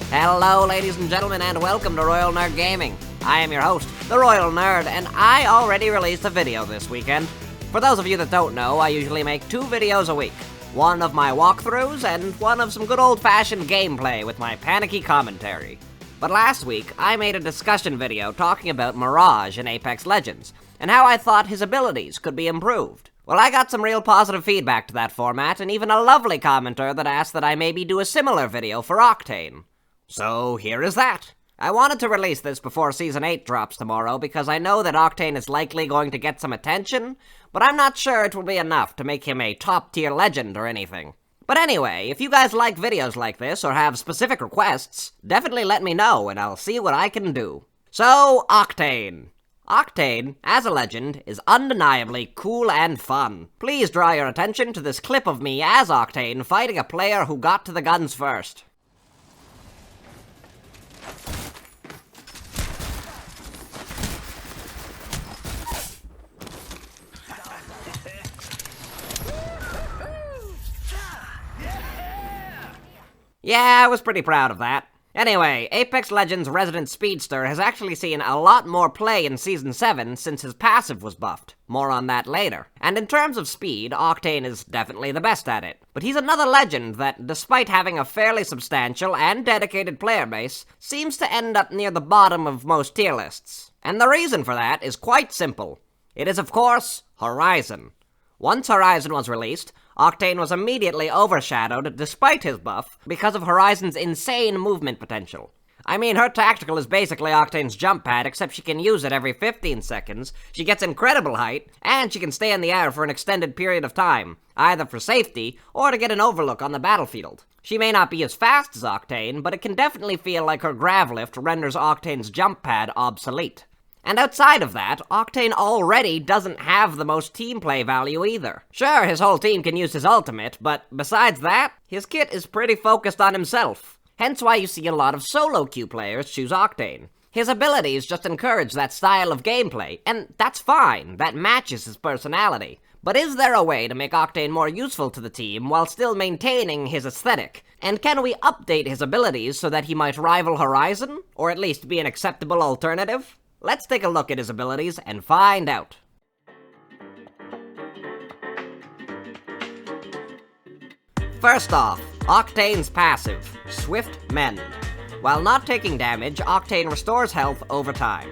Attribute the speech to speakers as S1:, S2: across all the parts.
S1: Hello, ladies and gentlemen, and welcome to Royal Nerd Gaming. I am your host, the Royal Nerd, and I already released a video this weekend. For those of you that don't know, I usually make 2 videos a week. One of my walkthroughs, and one of some good old-fashioned gameplay with my panicky commentary. But last week, I made a discussion video talking about Mirage in Apex Legends, and how I thought his abilities could be improved. Well, I got some real positive feedback to that format, and even a lovely commenter that asked that I maybe do a similar video for Octane. So here is that. I wanted to release this before Season 8 drops tomorrow because I know that Octane is likely going to get some attention, but I'm not sure it will be enough to make him a top-tier legend or anything. But anyway, if you guys like videos like this or have specific requests, definitely let me know and I'll see what I can do. So, Octane. Octane, as a legend, is undeniably cool and fun. Please draw your attention to this clip of me as Octane fighting a player who got to the guns first. Yeah, I was pretty proud of that. Anyway, Apex Legends' resident speedster has actually seen a lot more play in Season 7 since his passive was buffed. More on that later. And in terms of speed, Octane is definitely the best at it. But he's another legend that, despite having a fairly substantial and dedicated player base, seems to end up near the bottom of most tier lists. And the reason for that is quite simple. It is, of course, Horizon. Once Horizon was released, Octane was immediately overshadowed, despite his buff, because of Horizon's insane movement potential. I mean, her tactical is basically Octane's jump pad, except she can use it every 15 seconds, she gets incredible height, and she can stay in the air for an extended period of time, either for safety, or to get an overlook on the battlefield. She may not be as fast as Octane, but it can definitely feel like her grav lift renders Octane's jump pad obsolete. And outside of that, Octane already doesn't have the most team play value either. Sure, his whole team can use his ultimate, but besides that, his kit is pretty focused on himself. Hence why you see a lot of solo queue players choose Octane. His abilities just encourage that style of gameplay, and that's fine, that matches his personality. But is there a way to make Octane more useful to the team while still maintaining his aesthetic? And can we update his abilities so that he might rival Horizon, or at least be an acceptable alternative? Let's take a look at his abilities and find out. First off, Octane's passive, Swift Mend. While not taking damage, Octane restores health over time.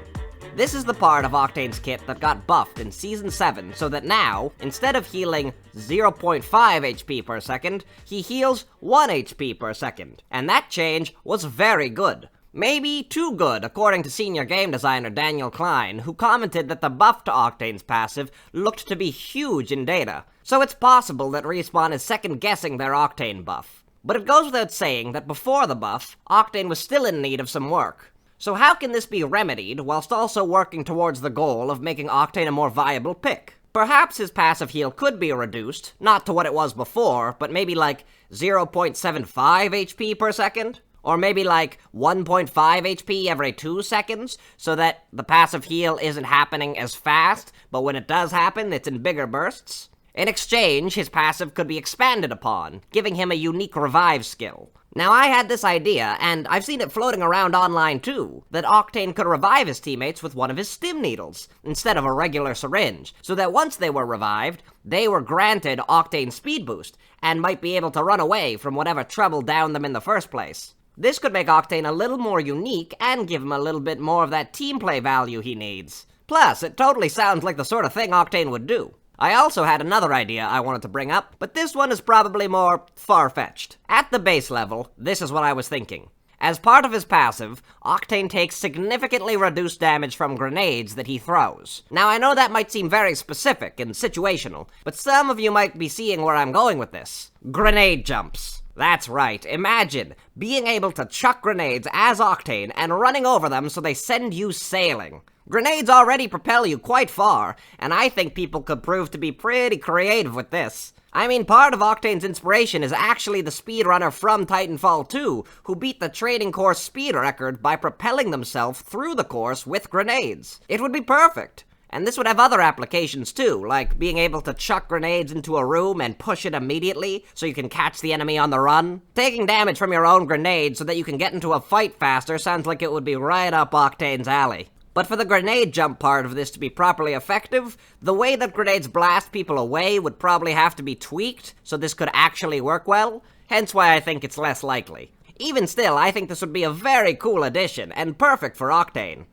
S1: This is the part of Octane's kit that got buffed in Season 7 so that now, instead of healing 0.5 HP per second, he heals 1 HP per second. And that change was very good. Maybe too good, according to senior game designer Daniel Klein, who commented that the buff to Octane's passive looked to be huge in data. So it's possible that Respawn is second-guessing their Octane buff. But it goes without saying that before the buff, Octane was still in need of some work. So how can this be remedied whilst also working towards the goal of making Octane a more viable pick? Perhaps his passive heal could be reduced, not to what it was before, but maybe like 0.75 HP per second? Or maybe like 1.5 HP every 2 seconds, so that the passive heal isn't happening as fast, but when it does happen, it's in bigger bursts. In exchange, his passive could be expanded upon, giving him a unique revive skill. Now, I had this idea, and I've seen it floating around online too, that Octane could revive his teammates with one of his stim needles, instead of a regular syringe, so that once they were revived, they were granted Octane's speed boost, and might be able to run away from whatever trouble downed them in the first place. This could make Octane a little more unique and give him a little bit more of that team play value he needs. Plus, it totally sounds like the sort of thing Octane would do. I also had another idea I wanted to bring up, but this one is probably more far-fetched. At the base level, this is what I was thinking. As part of his passive, Octane takes significantly reduced damage from grenades that he throws. Now, I know that might seem very specific and situational, but some of you might be seeing where I'm going with this. Grenade jumps. That's right, imagine being able to chuck grenades as Octane and running over them so they send you sailing. Grenades already propel you quite far, and I think people could prove to be pretty creative with this. I mean, part of Octane's inspiration is actually the speedrunner from Titanfall 2, who beat the training course speed record by propelling themselves through the course with grenades. It would be perfect. And this would have other applications too, like being able to chuck grenades into a room and push it immediately so you can catch the enemy on the run. Taking damage from your own grenade so that you can get into a fight faster sounds like it would be right up Octane's alley. But for the grenade jump part of this to be properly effective, the way that grenades blast people away would probably have to be tweaked so this could actually work well, hence why I think it's less likely. Even still, I think this would be a very cool addition, and perfect for Octane.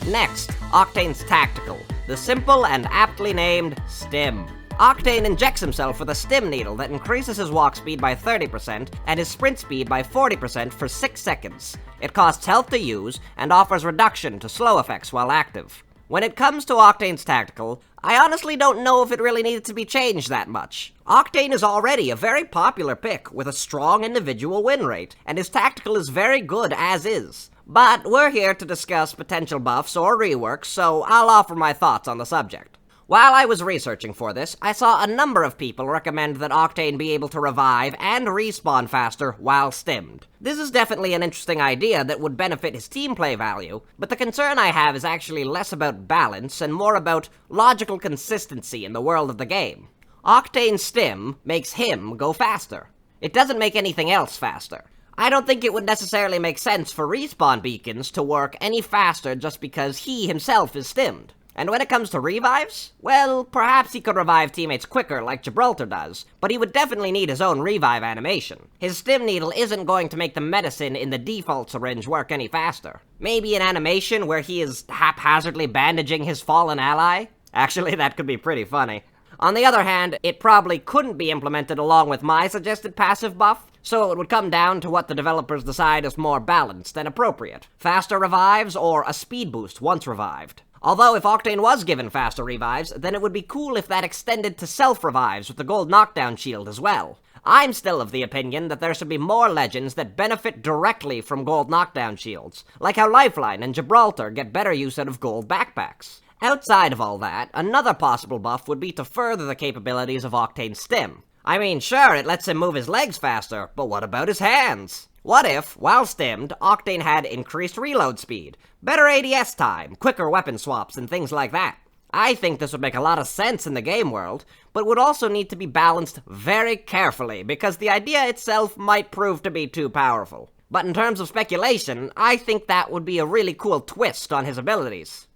S1: Next, Octane's Tactical, the simple and aptly named Stim. Octane injects himself with a stim needle that increases his walk speed by 30% and his sprint speed by 40% for 6 seconds. It costs health to use and offers reduction to slow effects while active. When it comes to Octane's Tactical, I honestly don't know if it really needed to be changed that much. Octane is already a very popular pick with a strong individual win rate, and his Tactical is very good as is. But we're here to discuss potential buffs or reworks, so I'll offer my thoughts on the subject. While I was researching for this, I saw a number of people recommend that Octane be able to revive and respawn faster while stimmed. This is definitely an interesting idea that would benefit his team play value, but the concern I have is actually less about balance and more about logical consistency in the world of the game. Octane's stim makes him go faster. It doesn't make anything else faster. I don't think it would necessarily make sense for respawn beacons to work any faster just because he himself is stimmed. And when it comes to revives, well, perhaps he could revive teammates quicker like Gibraltar does, but he would definitely need his own revive animation. His stim needle isn't going to make the medicine in the default syringe work any faster. Maybe an animation where he is haphazardly bandaging his fallen ally? Actually, that could be pretty funny. On the other hand, it probably couldn't be implemented along with my suggested passive buff, so it would come down to what the developers decide is more balanced and appropriate. Faster revives or a speed boost once revived. Although if Octane was given faster revives, then it would be cool if that extended to self-revives with the gold knockdown shield as well. I'm still of the opinion that there should be more legends that benefit directly from gold knockdown shields, like how Lifeline and Gibraltar get better use out of gold backpacks. Outside of all that, another possible buff would be to further the capabilities of Octane's stim. I mean, sure, it lets him move his legs faster, but what about his hands? What if, while stimmed, Octane had increased reload speed, better ADS time, quicker weapon swaps, and things like that? I think this would make a lot of sense in the game world, but would also need to be balanced very carefully, because the idea itself might prove to be too powerful. But in terms of speculation, I think that would be a really cool twist on his abilities.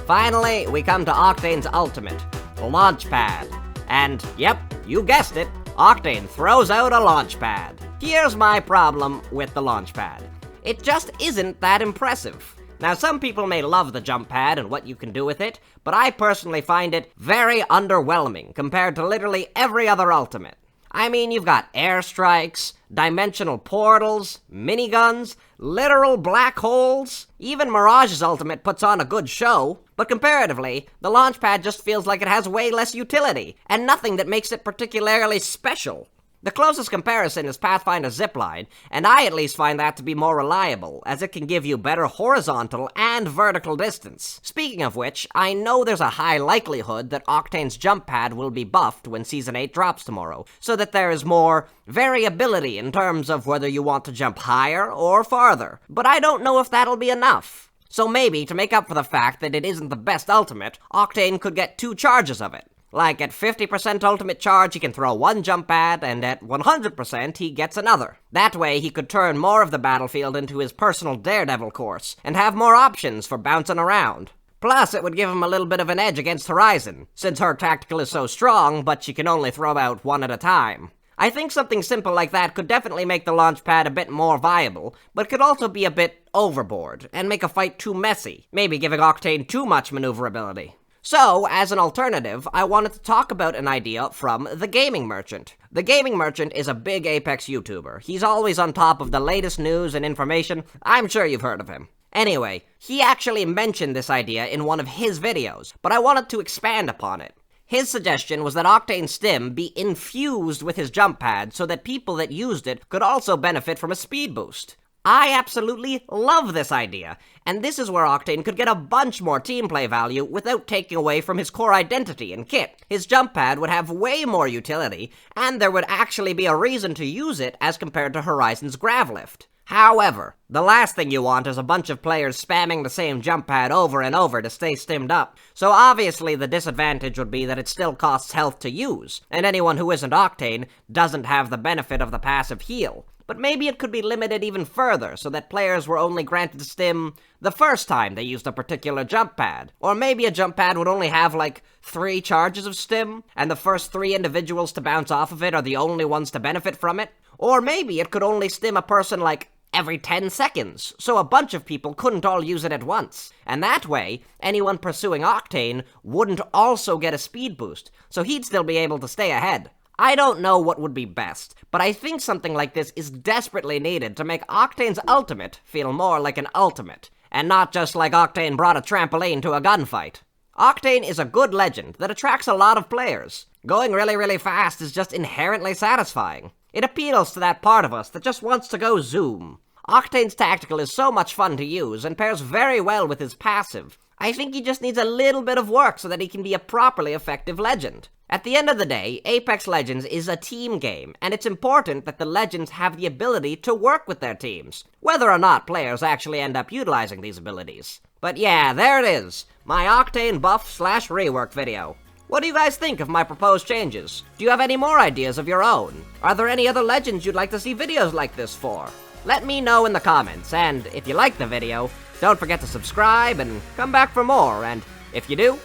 S1: Finally, we come to Octane's ultimate, Launchpad. And, yep, you guessed it, Octane throws out a launchpad. Here's my problem with the launchpad. It just isn't that impressive. Now, some people may love the jump pad and what you can do with it, but I personally find it very underwhelming compared to literally every other ultimate. I mean, you've got airstrikes, dimensional portals, miniguns, literal black holes. Even Mirage's ultimate puts on a good show, but comparatively, the launchpad just feels like it has way less utility, and nothing that makes it particularly special. The closest comparison is Pathfinder's zipline, and I at least find that to be more reliable, as it can give you better horizontal and vertical distance. Speaking of which, I know there's a high likelihood that Octane's jump pad will be buffed when Season 8 drops tomorrow, so that there is more variability in terms of whether you want to jump higher or farther, but I don't know if that'll be enough. So maybe, to make up for the fact that it isn't the best ultimate, Octane could get 2 charges of it. Like, at 50% ultimate charge, he can throw 1 jump pad, and at 100%, he gets another. That way, he could turn more of the battlefield into his personal Daredevil course, and have more options for bouncing around. Plus, it would give him a little bit of an edge against Horizon, since her tactical is so strong, but she can only throw out 1 at a time. I think something simple like that could definitely make the launch pad a bit more viable, but could also be a bit overboard, and make a fight too messy, maybe giving Octane too much maneuverability. So, as an alternative, I wanted to talk about an idea from The Gaming Merchant. The Gaming Merchant is a big Apex YouTuber. He's always on top of the latest news and information. I'm sure you've heard of him. Anyway, he actually mentioned this idea in one of his videos, but I wanted to expand upon it. His suggestion was that Octane's stim be infused with his jump pad so that people that used it could also benefit from a speed boost. I absolutely love this idea, and this is where Octane could get a bunch more team play value without taking away from his core identity and kit. His jump pad would have way more utility, and there would actually be a reason to use it as compared to Horizon's grav lift. However, the last thing you want is a bunch of players spamming the same jump pad over and over to stay stimmed up, so obviously the disadvantage would be that it still costs health to use, and anyone who isn't Octane doesn't have the benefit of the passive heal. But maybe it could be limited even further so that players were only granted stim the first time they used a particular jump pad. Or maybe a jump pad would only have like 3 charges of stim, and the first 3 individuals to bounce off of it are the only ones to benefit from it. Or maybe it could only stim a person like every 10 seconds, so a bunch of people couldn't all use it at once. And that way, anyone pursuing Octane wouldn't also get a speed boost, so he'd still be able to stay ahead. I don't know what would be best, but I think something like this is desperately needed to make Octane's ultimate feel more like an ultimate, and not just like Octane brought a trampoline to a gunfight. Octane is a good legend that attracts a lot of players. Going really fast is just inherently satisfying. It appeals to that part of us that just wants to go zoom. Octane's tactical is so much fun to use and pairs very well with his passive. I think he just needs a little bit of work so that he can be a properly effective legend. At the end of the day, Apex Legends is a team game, and it's important that the legends have the ability to work with their teams, whether or not players actually end up utilizing these abilities. But yeah, there it is, my Octane buff/rework video. What do you guys think of my proposed changes? Do you have any more ideas of your own? Are there any other legends you'd like to see videos like this for? Let me know in the comments, and if you like the video, don't forget to subscribe and come back for more, and if you do,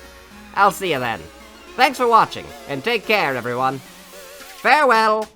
S1: I'll see you then. Thanks for watching, and take care, everyone. Farewell!